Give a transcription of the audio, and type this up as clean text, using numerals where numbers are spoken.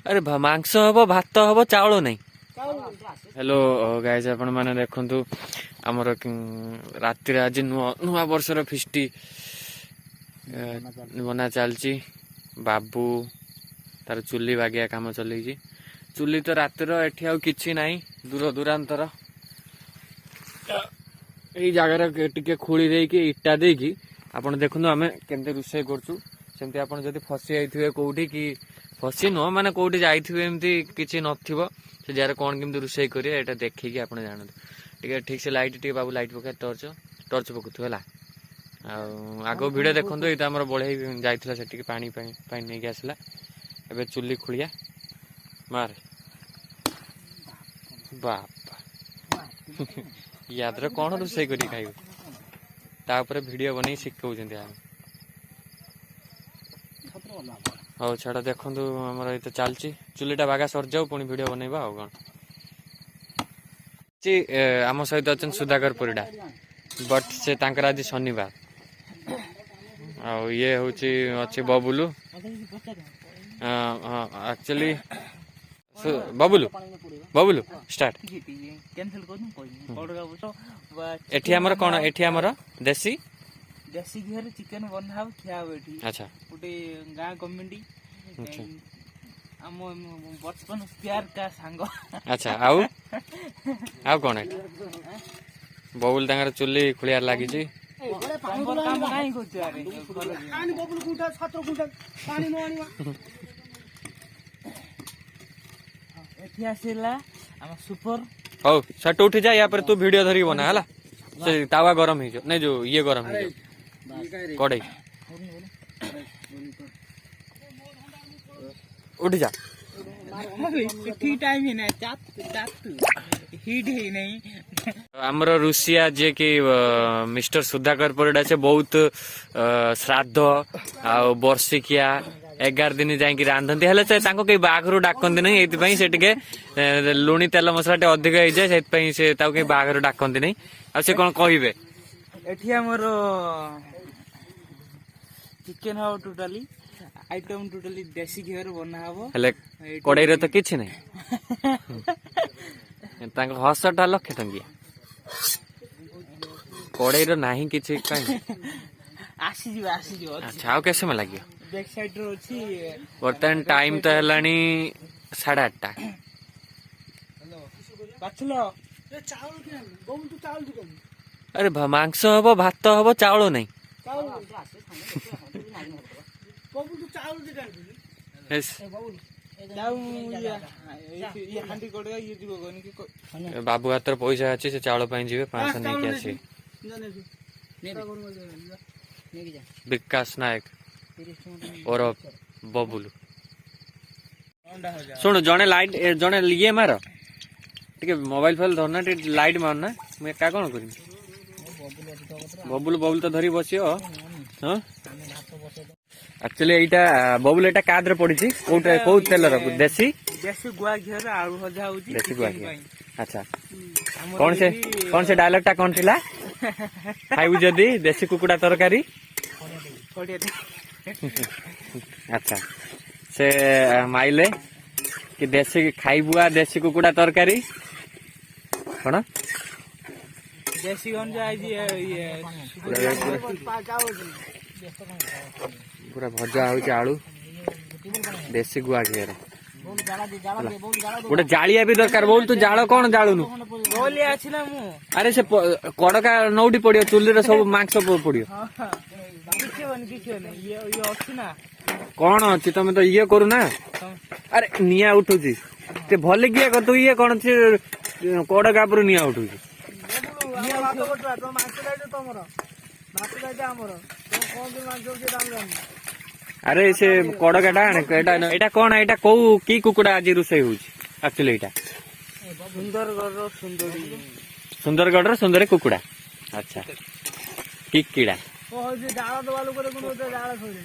अरे मांस हम भात हम चाउल नहीं। हेलो गाइज आपण मैंने देखु आमर राति आज नुआ वर्षर फिस्टी बना चलची। बाबू तार चुली बागिया काम चलई चुली तो रातिर एठी आउ किछि नाही दूर दूरांतर यही जगार टिके खोली देकी इटा देकी आपण देखु आम केमते रोषे करछु। सेमती आपण जदि फसी जाइथिबे कोउठी कि फसी नो माने कोउठी जाइथिबे एमती किछि नथिबो से जार कोन केमते रोषे करिया एटा देखिकी आपण जानत टिके ठीक से लाइट टिके बाबू लाइट पका टॉर्च पकुथु हला। आगो भिडियो देखंतु एटा हमर बळै जाइथिला सेटिके पानी नै के आसला। एबे चुल्ली खुलिया मार बाप याद रे कोन रोषे करी खाइबो ता ऊपर वीडियो बनै सिखौछन्ते हम। हौ छाड़ा देखंतु हमर एते चलची चुल्लीटा बागा सर जाऊ पुनी वीडियो बनैबा हो कोन ची आम सहित अछन सुधाकर परिडा बट से तांकर आज शनिवार आ ये होची अछि बबुलू एक्चुअली बबुलू बबुलू स्टार्ट कैंसिल करनु कोइ एठी हमर कोन एठी हमर देसी देसी घर चिकन बनाव खियाव एठी। अच्छा गोटे गाँ कम्युनिटी हम बचपन प्यार का सांग। अच्छा आउ आउ कोन है बबुल तांगर चुल्ली खुलियार लागी छी काम काई करछ यार पानी बबुल गुंठा 17 गुंठा पानी न आनिवा एठी आसीला हम सुपर। हौ सट उठ जा या पर तू वीडियो धरी बना हला से तावा गरम ही जो नहीं जो ये गरम ही कड़े उठ जा ठीक टाइम ही ना चात हिट ही नहीं। हमर रुसिया जे कि मिस्टर सुधाकर परिडा से बहुत श्राद्ध आ वर्षिकिया 11 दिन जाई रांधती हेले से तांको के बाघरू डाकंती नहीं एति पई से टिके लुणी तेल मसला टे अधिक हो जाए सेति पई से ताको के बाघरू डाकंती नहीं। आ से कोन कहिबे एठी हमर चिकन हो टोटली आइटम टोटली देसी घेर बना हबो हेले कड़ाई रे तो किछि नहीं तांको हसटा लक्ष्य टंगिया कड़ाई रो नाही किछि काई आसी जो अच्छा आउ कैसे में लागियो बैक साइड रो अछि बर्तन टाइम तो हेलानी 8:30 पाछलो ए चावल के बहु तू चावल दुकान अरे मांस हम भात हम चाउल नहीं चावल बहु तू चावल दुकान यस जाऊ ये हांडी कोडगा ये दिगो गनी के बाबू हातर पैसा अछि से चाउल पई जिवे 500 नै के अछि विकास नायक और बबुलू सुन जने लाइट जने लिए मार टिके मोबाइल फोन धरना टिके लाइट मारना मैं का कोन करी बबुल तो धरी बसियो। हां एक्चुअली एटा बबुल एटा कादरे पड़ी छी कोटा को तेल रो देसी गुआ घेर आलू भजा होची देसी गुआ घेर। अच्छा कौन से डायलॉग टा कौन थिला खाइबु जदी देसी कुकुड़ा तरकारी। अच्छा से माइले कि देसी खाइबुआ देसी कुकुड़ा तरकारी कोन देसी गन जाय ये पूरा भजा होची आलू देसी गुआ घेर गोटे जालिया भी दरकार बोल तू जाल कौन जालुनु बोलिया आछिला मु अरे से कड़का नौटी पड़ियो चुल्ली रे सब मांस पड़ियो किछे ये अछि ना कौन अछि तमे तो ये करू ना अरे निया उठुची ते भले किया कर तू ये कौन छी कड़का पर निया उठुची निया भात बटवा तो मांस लाइट तमरो भात लाइट हमरो तो कोन भी मांस के दाम जानी अरे से कड़काटा एटा कौन एटा कौ की कुकुड़ा आज रोषे होची एक्चुअली एटा सुंदरगढ़ रो सुंदरी कुकुड़ा। अच्छा की कीड़ा ओ जे डाळ दवालो करे कोन जाळ छोड़े